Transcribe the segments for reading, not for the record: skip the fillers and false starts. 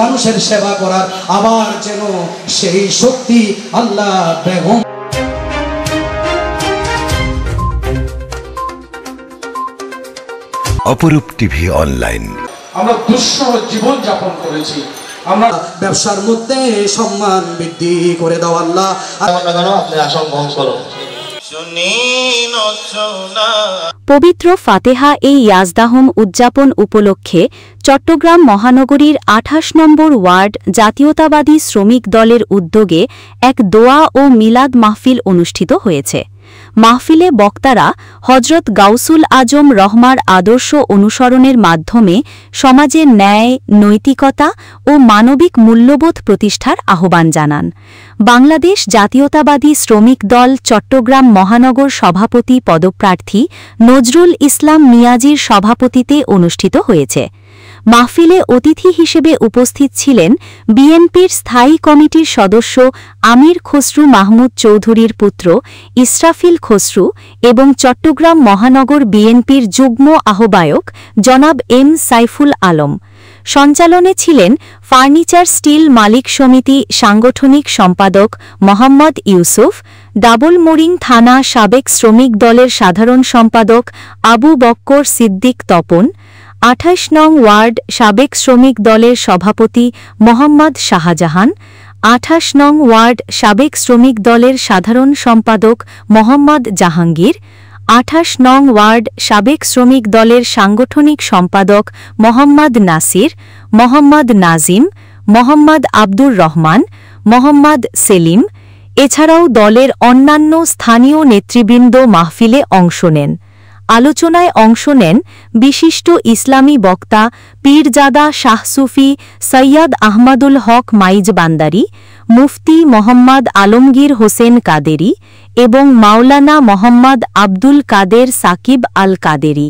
মানুষের সেবা করার আবার যেন সেই শক্তি আল্লাহ বেগম। অপরূপ টিভি অনলাইন। আমরা দুঃসহ জীবন যাপন করেছি, আমরা ব্যবসার মধ্যে সম্মান বৃদ্ধি করে দাও আল্লাহ। আপনি আসন গ্রহণ করুন। পবিত্র ফাতেহা এই ইয়াজদাহম উদযাপন উপলক্ষে চট্টগ্রাম মহানগরীর ২৮ নম্বর ওয়ার্ড জাতীয়তাবাদী শ্রমিক দলের উদ্যোগে এক দোয়া ও মিলাদ মাহফিল অনুষ্ঠিত হয়েছে। মাহফিলে বক্তারা হজরত গাউসুল আজম রহমার আদর্শ অনুসরণের মাধ্যমে সমাজে ন্যায়, নৈতিকতা ও মানবিক মূল্যবোধ প্রতিষ্ঠার আহ্বান জানান। বাংলাদেশ জাতীয়তাবাদী শ্রমিক দল চট্টগ্রাম মহানগর সভাপতি পদপ্রার্থী নজরুল ইসলাম নিয়াজির সভাপতিত্বে অনুষ্ঠিত হয়েছে। মাহফিলে অতিথি হিসেবে উপস্থিত ছিলেন বিএনপির স্থায়ী কমিটির সদস্য আমির খসরু মাহমুদ চৌধুরীর পুত্র ইসরাফিল খসরু এবং চট্টগ্রাম মহানগর বিএনপির যুগ্ম আহ্বায়ক জনাব এম সাইফুল আলম। সঞ্চালনে ছিলেন ফার্নিচার স্টিল মালিক সমিতি সাংগঠনিক সম্পাদক মোহাম্মদ ইউসুফ, ডাবলমোরিং থানা সাবেক শ্রমিক দলের সাধারণ সম্পাদক আবু বক্কর সিদ্দিক তপন, ২৮ নং ওয়ার্ড সাবেক শ্রমিক দলের সভাপতি মোহাম্মদ শাহজাহান, ২৮ নং ওয়ার্ড সাবেক শ্রমিক দলের সাধারণ সম্পাদক মোহাম্মদ জাহাঙ্গীর, ২৮ নং ওয়ার্ড সাবেক শ্রমিক দলের সাংগঠনিক সম্পাদক মোহাম্মদ নাসির, মোহাম্মদ নাজিম, মোহাম্মদ আব্দুর রহমান, মোহাম্মদ সেলিম এছাড়াও দলের অন্যান্য স্থানীয় নেতৃবৃন্দ মাহফিলে অংশ নেন। আলোচনায় অংশ নেন বিশিষ্ট ইসলামী বক্তা পীরজাদা শাহ সুফি সৈয়দ আহমদুল হক মাইজ বান্দারি, মুফতি মোহাম্মদ আলমগীর হোসেন কাদেরি এবং মাওলানা মোহাম্মদ আব্দুল কাদের সাকিব আল কাদেরি।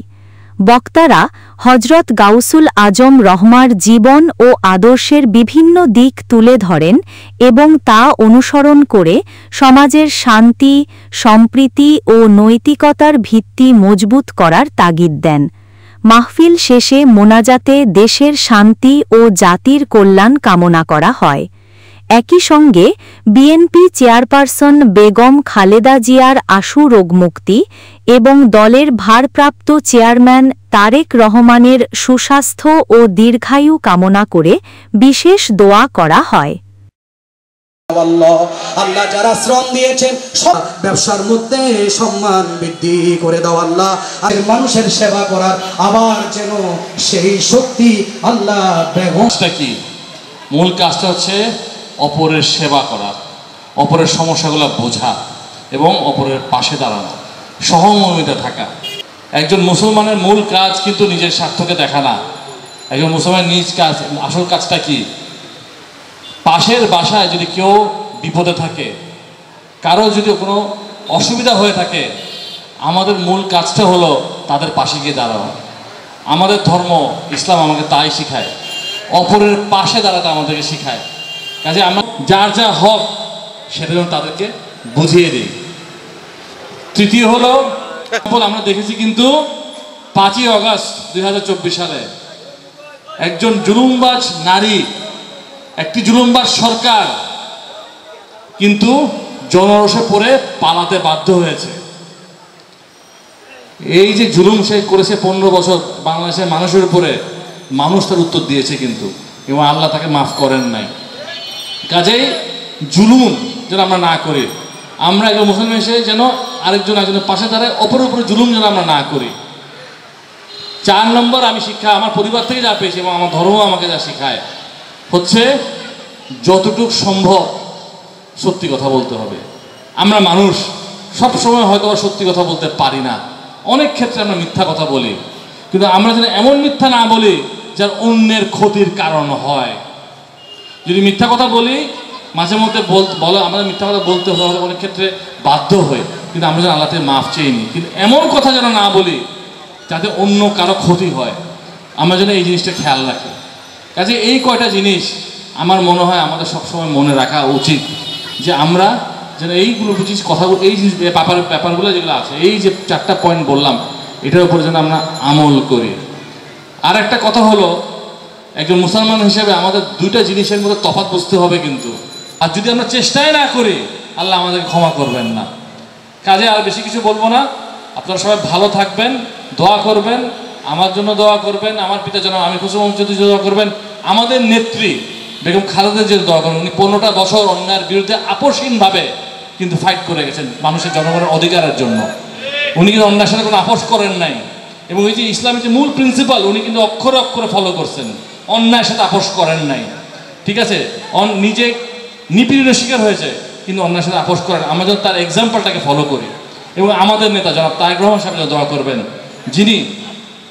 বক্তারা হজরত গাউসুল আজম রহমার জীবন ও আদর্শের বিভিন্ন দিক তুলে ধরেন এবং তা অনুসরণ করে সমাজের শান্তি, সম্প্রীতি ও নৈতিকতার ভিত্তি মজবুত করার তাগিদ দেন। মাহফিল শেষে মোনাজাতে দেশের শান্তি ও জাতির কল্যাণ কামনা করা হয়। একই সঙ্গে বিএনপি চেয়ারপারসন বেগম খালেদা জিয়ার আশু রোগমুক্তি এবং দলের ভারপ্রাপ্ত চেয়ারম্যান তারেক রহমানের সুস্বাস্থ্য ও দীর্ঘায়ু কামনা করে বিশেষ দোয়া করা হয়। আল্লাহ যারা শ্রম দিয়েছেন ব্যবসার মধ্যে সম্মান বৃদ্ধি করে দাও আল্লাহ। মানুষের সেবা করার আবার যেন সেই শক্তি আল্লাহ বেগম। কি মূল কাজটা হচ্ছে অপরের সেবা করা, অপরের সমস্যাগুলো বোঝা এবং অপরের পাশে দাঁড়ানো, সহমর্মিতা থাকা। একজন মুসলমানের মূল কাজ কিন্তু নিজের স্বার্থকে দেখা না। একজন মুসলমানের নিজ কাজ, আসল কাজটা কি? পাশের বাসায় যদি কেউ বিপদে থাকে, কারো যদি কোনো অসুবিধা হয়ে থাকে, আমাদের মূল কাজটা হলো তাদের পাশে গিয়ে দাঁড়ানো। আমাদের ধর্ম ইসলাম আমাকে তাই শিখায়, অপরের পাশে দাঁড়াতে আমাদেরকে শিখায়। কাজে আমরা যার যা হক সেটা যেন তাদেরকে বুঝিয়ে দিই। তৃতীয় হলো আমরা দেখেছি কিন্তু ৫ই অগস্ট ২০২৪ সালে একজন জুলুমবাজ নারী, একটি জুলুমবাজ সরকার কিন্তু জনরোষে পড়ে পালাতে বাধ্য হয়েছে। এই যে জুলুম সে করেছে ১৫ বছর বাংলাদেশের মানুষের উপরে, মানুষ তার উত্তর দিয়েছে কিন্তু, এবং আল্লাহ তাকে মাফ করেন নাই। কাজেই জুলুম যেন আমরা না করি, আমরা একজন মুসলমান হিসেবে যেন একজনের পাশে দাঁড়ায়, অপরের উপরে জুলুম যেন আমরা না করি। ৪ নম্বর আমি শিক্ষা আমার পরিবার থেকে যা পেয়েছি এবং আমার ধর্ম আমাকে যা শিখায় হচ্ছে যতটুকু সম্ভব সত্যি কথা বলতে হবে। আমরা মানুষ সব সময় হয়তো সত্যি কথা বলতে পারি না, অনেক ক্ষেত্রে আমরা মিথ্যা কথা বলি, কিন্তু আমরা যেন এমন মিথ্যা না বলি যার অন্যের ক্ষতির কারণ হয়। যদি মিথ্যা কথা বলি মাঝে মধ্যে বলো, আমাদের মিথ্যা কথা বলতে হলে অনেক ক্ষেত্রে বাধ্য হই, কিন্তু আমরা যেন আল্লাহ থেকে মাফ চেয়ে কিন্তু এমন কথা যেন না বলি যাতে অন্য কারো ক্ষতি হয়। আমরা যেন এই জিনিসটা খেয়াল রাখি। কাজে এই কয়টা জিনিস আমার মনে হয় আমাদের সবসময় মনে রাখা উচিত, যে আমরা যেন এইগুলো জিনিস কথাগুলো, এই জিনিস ব্যাপারগুলো যেগুলো আছে, এই যে 4টা পয়েন্ট বললাম, এটার উপরে যেন আমরা আমল করি। আর একটা কথা হলো, একজন মুসলমান হিসেবে আমাদের দুইটা জিনিসের মধ্যে তফাৎ বুঝতে হবে কিন্তু। আর যদি আমরা চেষ্টাই না করি, আল্লাহ আমাদেরকে ক্ষমা করবেন না। কাজে আর বেশি কিছু বলবো না। আপনারা সবাই ভালো থাকবেন, দোয়া করবেন, আমার জন্য দোয়া করবেন, আমার পিতার জন্য আমির খসরু মোহাম্মদ চৌধুরীর জন্য দোয়া করবেন, আমাদের নেত্রী বেগম খালেদার জন্য দোয়া করবেন। উনি 15টা বছর অন্যায়ের বিরুদ্ধে আপোষহীনভাবে কিন্তু ফাইট করে গেছেন মানুষের জনগণের অধিকারের জন্য। উনি কিন্তু অন্যায়ের সাথে কোনো আপোষ করেন নাই, এবং এই যে ইসলামের যে মূল প্রিন্সিপাল উনি কিন্তু অক্ষরে অক্ষরে ফলো করছেন, অন্যায়ের সাথে আপোষ করেন নাই। ঠিক আছে, নিজে নিপীড়নের শিকার হয়েছে কিন্তু অন্যায়ের সাথে আপোষ করেন। আমরা যেন তার এক্সাম্পলটাকে ফলো করি, এবং আমাদের নেতা জনাব তারেক রহমান সাহেব দোয়া করবেন, যিনি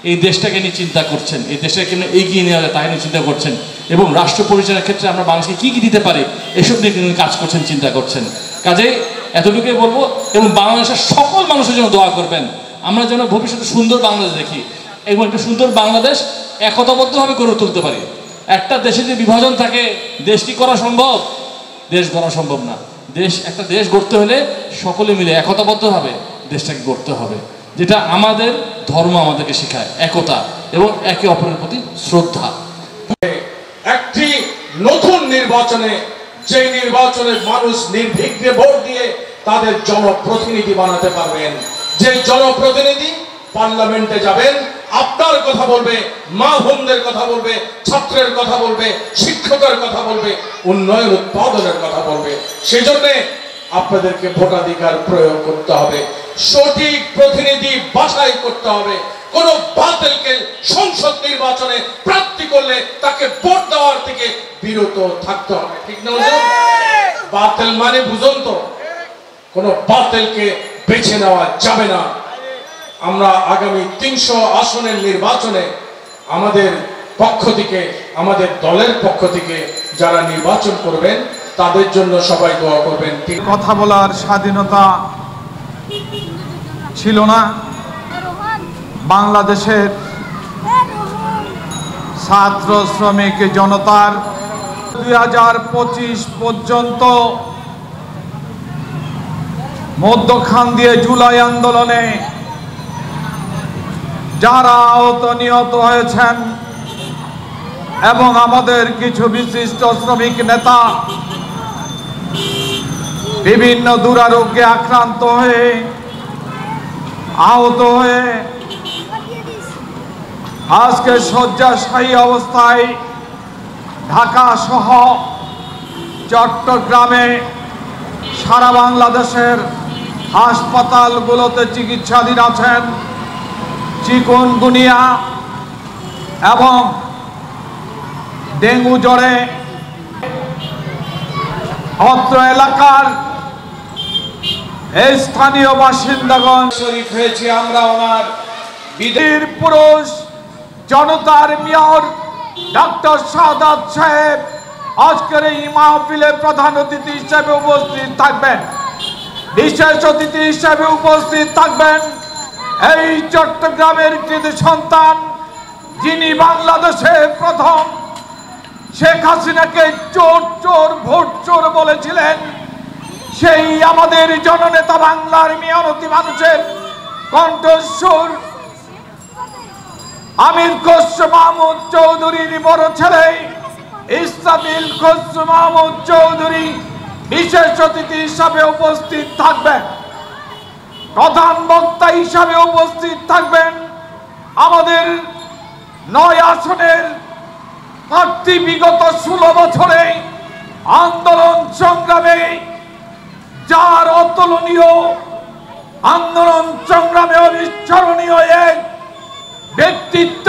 এই দেশটাকে নিয়ে চিন্তা করছেন, এই দেশটাকে নিয়ে এগিয়ে নেওয়া যায় তাকে নিয়ে চিন্তা করছেন, এবং রাষ্ট্র পরিচালনার ক্ষেত্রে আমরা মানুষকে কী কী দিতে পারি এসব নিয়ে কিন্তু কাজ করছেন, চিন্তা করছেন। কাজেই এতটুকুই বলবো, এবং বাংলাদেশের সকল মানুষের জন্য দোয়া করবেন, আমরা যেন ভবিষ্যতে সুন্দর বাংলাদেশ দেখি, এবং একটা সুন্দর বাংলাদেশ একতাবদ্ধভাবে গড়ে তুলতে পারি। একটা দেশে যে বিভাজন থাকে, দেশ কি করা সম্ভব? দেশ গড়া সম্ভব না। একটা দেশ গড়তে হলে সকলে মিলে একতাবদ্ধভাবে দেশটাকে গড়তে হবে, যেটা আমাদের ধর্ম আমাদেরকে শেখায়, একতা এবং একে অপরের প্রতি শ্রদ্ধা। একটি নতুন নির্বাচনে, যে নির্বাচনে মানুষ নির্বিঘ্নে ভোট দিয়ে তাদের জনপ্রতিনিধি বানাতে পারবেন, যে জনপ্রতিনিধি পার্লামেন্টে যাবেন, আপনার কথা বলবে, মা বোনদের কথা বলবে, ছাত্রের কথা বলবে, শিক্ষকের কথা বলবে, উন্নয়ন উৎপাদনের কথা বলবে। সেজন্য আপনাদেরকে ভোটাধিকার প্রয়োগ করতে হবে, সঠিক প্রতিনিধি বাছাই করতে হবে। কোন বাতিলকে সংসদ নির্বাচনে প্রার্থী করলে তাকে ভোট দেওয়ার থেকে বিরত থাকতে হবে, ঠিক না? বাতিল মানে বুঝুন তো, কোন বাতিলকে বেছে নেওয়া যাবে না। আমরা আগামী 300 আসনের নির্বাচনে আমাদের পক্ষ থেকে, আমাদের দলের পক্ষ থেকে যারা নির্বাচন করবেন তাদের জন্য সবাই দোয়া করবেন। কথা বলার স্বাধীনতা ছিল না। বাংলাদেশের ছাত্র শ্রমিক জনতার 2025 পর্যন্ত মধ্যখান দিয়ে জুলাই আন্দোলনে যারা আহত নিহত হয়েছেন, এবং আমাদের কিছু বিশিষ্ট শ্রমিক নেতা বিভিন্ন দুরারোগ্যে আক্রান্ত হয়ে আহত হয়ে আজকে শয্যাশায়ী অবস্থায় ঢাকা সহ চট্টগ্রামে সারা বাংলাদেশের হাসপাতালগুলোতে চিকিৎসাধীন আছেন। চিকুনগুনিয়া এবং ডেঙ্গু জ্বরে অত্র এলাকার স্থানীয় বাসিন্দাগণ শরীক হয়েছে। আমরা ওনার বীর পুরুষ জনতার মেয়র ডক্টর সাদাত সাহেব আজকের এই মাহফিলে প্রধান অতিথি হিসেবে উপস্থিত থাকবেন। বিশেষ অতিথি হিসেবে উপস্থিত থাকবেন এই চট্টগ্রামের কৃতি সন্তান, যিনি বাংলাদেশে প্রথম শেখ হাসিনাকে চোর চোর ভোট চোর বলেছিলেন, সেই আমাদের জননেতা, বাংলার মেহনতি মানুষের কণ্ঠস্বর আমির খসরু মাহমুদ চৌধুরীর বড় ছেলে ইসলামিল খসরু মাহমুদ চৌধুরী বিশেষ অতিথি হিসাবে উপস্থিত থাকবেন। প্রধান বক্তা হিসাবে উপস্থিত থাকবেন আমাদের 9 আসনের প্রার্থী, বিগত 16 বছরে আন্দোলন সংগ্রামে যার অতুলনীয় আন্দোলন সংগ্রামে অবিস্মরণীয় এক ব্যক্তিত্ব,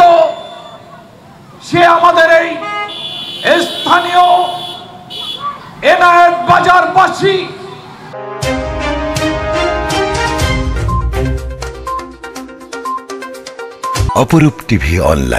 সে আমাদের এই স্থানীয় এনায়েত বাজারবাসী। অপরূপ টিভি অনলাইন।